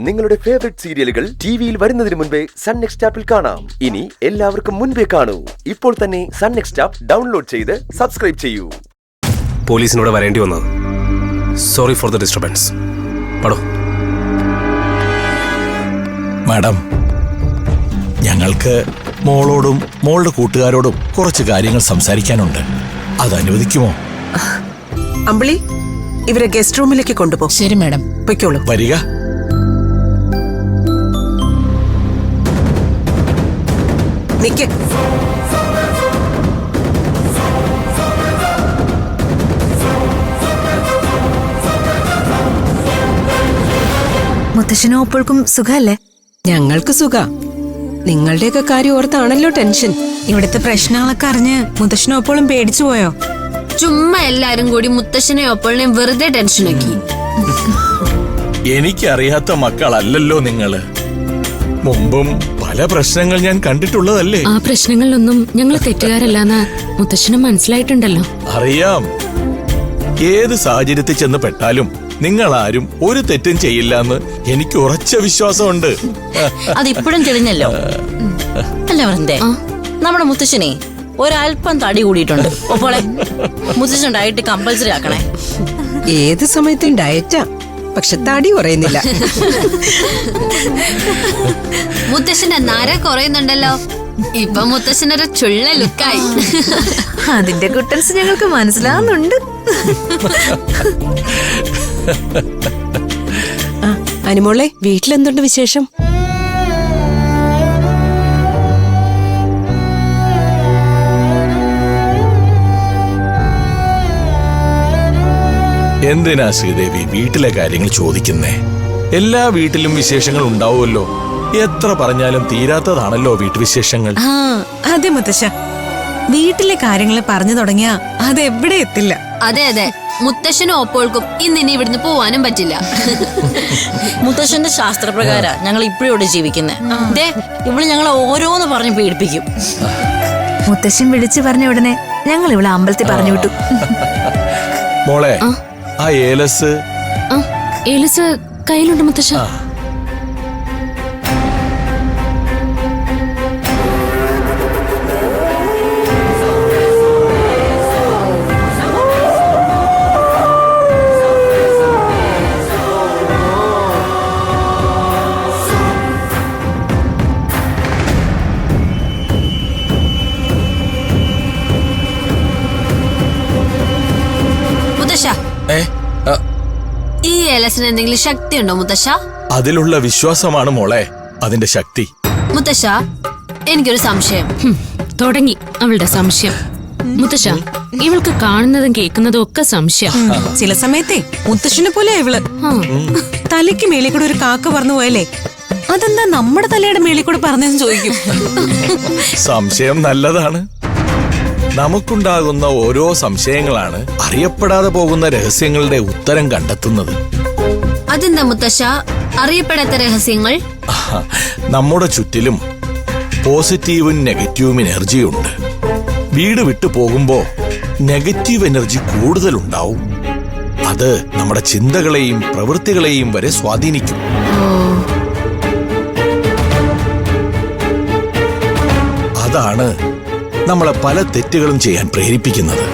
നിങ്ങളുടെ ഫേവറേറ്റ് സീരിയലുകൾ ടിവിയിൽ വരുന്നതിന് മുൻപേ സൺ നെക്സ്റ്റ് ആപ്പിൽ കാണാം. ഇനി എല്ലാവർക്കും മുൻപേ കാണൂ. ഇപ്പോൾ തന്നെ സൺ നെക്സ്റ്റ് ആപ്പ് ഡൗൺലോഡ് ചെയ്ത് സബ്സ്ക്രൈബ് ചെയ്യൂ. പോലീസിനോട് വരേണ്ടി വന്നത്. Sorry for the disturbance. പടോ. മാഡം, ഞങ്ങൾക്ക് മോളോടും മോളുടെ കൂട്ടുകാരോടും കുറച്ച് കാര്യങ്ങൾ സംസാരിക്കാനുണ്ട്. അത് അനുവദിക്കുമോ? അമ്പിളി, ഇവരെ ഗസ്റ്റ് റൂമിലേക്ക് കൊണ്ടുപോ. ശരി മാഡം. പൊയ്ക്കോളൂ. വരിക. നിക്ക്. മുത്തശ്ശനും ഒപ്പോൾക്കും സുഖല്ലേ? ഞങ്ങൾക്ക് സുഖ. നിങ്ങളുടെയൊക്കെ കാര്യം ഓർത്താണല്ലോ ടെൻഷൻ. ഇവിടുത്തെ പ്രശ്നങ്ങളൊക്കെ അറിഞ്ഞ് മുത്തശ്ശനും ഒപ്പോളും പേടിച്ചു പോയോ? ചുമ്മാ എല്ലാരും കൂടി മുത്തശ്ശനെ ഒപ്പോളിനെ വെറുതെ ടെൻഷനാക്കി. എനിക്കറിയാത്ത മക്കളല്ലല്ലോ നിങ്ങള്. മുമ്പും പല പ്രശ്നങ്ങൾ ഞാൻ കണ്ടിട്ടുള്ളതല്ലേ. ആ പ്രശ്നങ്ങളിലൊന്നും ഞങ്ങൾ തെറ്റുകാരല്ലാന്ന് മുത്തശ്ശനും മനസ്സിലായിട്ടുണ്ടല്ലോ. അറിയാം. ഏത് സാഹചര്യത്തിൽ ചെന്ന് പെട്ടാലും നിങ്ങളാരും ഒരു തെറ്റും ചെയ്യില്ലെന്ന് എനിക്ക് ഉറച്ച വിശ്വാസമുണ്ട്. അതിപ്പോഴും തെളിഞ്ഞല്ലോ. അല്ല വൃന്ദേ, നമ്മുടെ മുത്തശ്ശനെ ഒരല്പം തടി കൂടിയിട്ടുണ്ട്. ഒപ്പോളെ മുത്തശ്ശൻ ഡയറ്റ് കമ്പൽസറി ആക്കണേ. ഏത് സമയത്തും ഡയറ്റാ, പക്ഷെ തടി കുറയുന്നില്ല. മുത്തശ്ശന്റെ നര കുറയുന്നുണ്ടല്ലോ. ഇപ്പൊ മുത്തശ്ശനൊരു ചുള്ള ലുക്കായി. അതിന്റെ കുട്ടൻസ് ഞങ്ങൾക്ക് മനസ്സിലാവുന്നുണ്ട്. അനുമോളെ, വീട്ടിലെന്തുണ്ട് വിശേഷം? എന്തിനാ ശ്രീദേവി വീട്ടിലെ കാര്യങ്ങൾ ചോദിക്കുന്നേ? എല്ലാ വീട്ടിലും വിശേഷങ്ങൾ ഉണ്ടാവുമല്ലോ. എത്ര പറഞ്ഞാലും തീരാത്തതാണല്ലോ വീട്ടുവിശേഷങ്ങൾ. അതെ മുത്തശ്ശ, വീട്ടിലെ കാര്യങ്ങൾ പറഞ്ഞു തുടങ്ങിയാ അത് എവിടെ എത്തില്ല. അതെ അതെ, മുത്തശ്ശനും ഒപ്പോൾക്കും ഇന്നിനി ഇവിടുന്ന് പോവാനും പറ്റില്ല. മുത്തശ്ശന്റെ ശാസ്ത്രപ്രകാര ഞങ്ങൾ ഇപ്പോഴും ഇവിടെ ജീവിക്കുന്നത്. ഇവിടെ ഞങ്ങളെ ഓരോന്ന് പറഞ്ഞ് പേടിപ്പിക്കും. മുത്തശ്ശൻ വിളിച്ചു പറഞ്ഞ ഉടനെ ഞങ്ങൾ ഇവിടെ അമ്പലത്തിൽ പറഞ്ഞു വിട്ടു. മോളെ, ആ ഏലസ് ഏലസ് കയ്യിലുണ്ട് മുത്തശ്ശ. മുത്തശ്ശ, ഈ ഏലസിന് എന്തെങ്കിലും ശക്തി ഉണ്ടോ മുത്തശ്ശ? അതിലുള്ള വിശ്വാസമാണ് മോളെ അതിന്റെ ശക്തി. മുത്തശ്ശ, എനിക്കൊരു സംശയം. തുടങ്ങി അവളുടെ സംശയം. മുത്തശ്ശ, ഇവൾക്ക് കാണുന്നതും കേൾക്കുന്നതും ഒക്കെ സംശയം. ചില സമയത്തെ മുത്തശ്ശനെ പോലെ ഇവള് തലയ്ക്ക് മേളിൽ കൂടെ ഒരു കാക്ക പറന്നു പോയല്ലേ, അതെന്താ നമ്മുടെ തലയുടെ മേളിൽ കൂടെ പറഞ്ഞെന്ന് ചോദിക്കും. സംശയം നല്ലതാണ്. നമുക്കുണ്ടാകുന്ന ഓരോ സംശയങ്ങളാണ് അറിയപ്പെടാതെ പോകുന്ന രഹസ്യങ്ങളുടെ ഉത്തരം കണ്ടെത്തുന്നത്. അതെന്താ മുത്തശ്ശ അറിയപ്പെടാത്ത രഹസ്യങ്ങൾ? നമ്മുടെ ചുറ്റിലും പോസിറ്റീവും നെഗറ്റീവും എനർജിയുണ്ട്. വീട് വിട്ടു പോകുമ്പോ നെഗറ്റീവ് എനർജി കൂടുതലുണ്ടാവും. അത് നമ്മുടെ ചിന്തകളെയും പ്രവൃത്തികളെയും വരെ സ്വാധീനിക്കും. അതാണ് നമ്മളെ പല തെറ്റുകളും ചെയ്യാൻ പ്രേരിപ്പിക്കുന്നത്.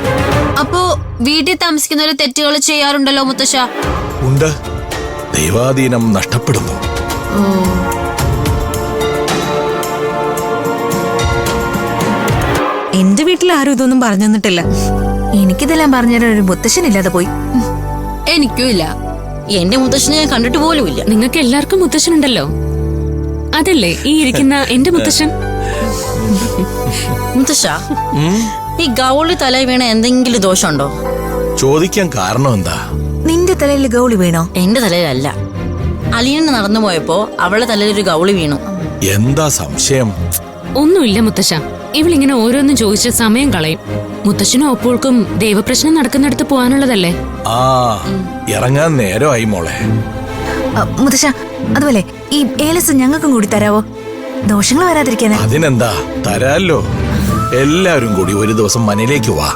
അപ്പോ വീട്ടിൽ താമസിക്കുന്നവര് തെറ്റുകൾ ചെയ്യാറുണ്ടല്ലോ മുത്തശ്ശ? ഉണ്ട്. ദൈവാധീനം നഷ്ടപ്പെടുന്നു. എന്റെ വീട്ടിൽ ആരും ഇതൊന്നും പറഞ്ഞു തന്നിട്ടില്ല. എനിക്കിതെല്ലാം പറഞ്ഞുതരാൻ ഒരു മുത്തശ്ശനില്ലാതെ പോയി. എനിക്കും ഇല്ല. എന്റെ മുത്തശ്ശനെ ഞാൻ കണ്ടിട്ട് പോലും ഇല്ല. നിങ്ങൾക്ക് എല്ലാവർക്കും മുത്തശ്ശനുണ്ടല്ലോ. അതല്ലേ ഈ ഇരിക്കുന്ന എന്റെ മുത്തശ്ശൻ. മുത്തശ്ശ, ഈ ഗൗളി തല വീണ എന്തെങ്കിലും ദോഷമുണ്ടോ? ചോദിക്കാൻ കാരണം എന്താ? നിന്റെ തലയിൽ ഗൗളി വീണോ? എന്റെ തലയിലല്ല. അലീന നടന്നു പോയപ്പോ അവളുടെ തലയിൽ ഒരു ഗൗളി വീണു. എന്താ സംശയം? ഒന്നുമില്ല മുത്തശ്ശ, ഇവളിങ്ങനെ ഓരോന്നും ചോദിച്ച് സമയം കളയും. മുത്തശ്ശനും ഒപ്പോൾക്കും ദൈവപ്രശ്നം നടക്കുന്നിടത്ത് പോകാനുള്ളതല്ലേ. ഇറങ്ങാൻ നേരമായി മോളെ. മുത്തശ്ശ, അതുപോലെ ഈ ഏലസ് ഞങ്ങൾക്കും കൂടി തരാവോ? ദോഷങ്ങൾ വരാതിരിക്കാനാ. അതിനെന്താ, തരാല്ലോ. എല്ലാവരും കൂടി ഒരു ദിവസം മനയിലേക്ക് വാ.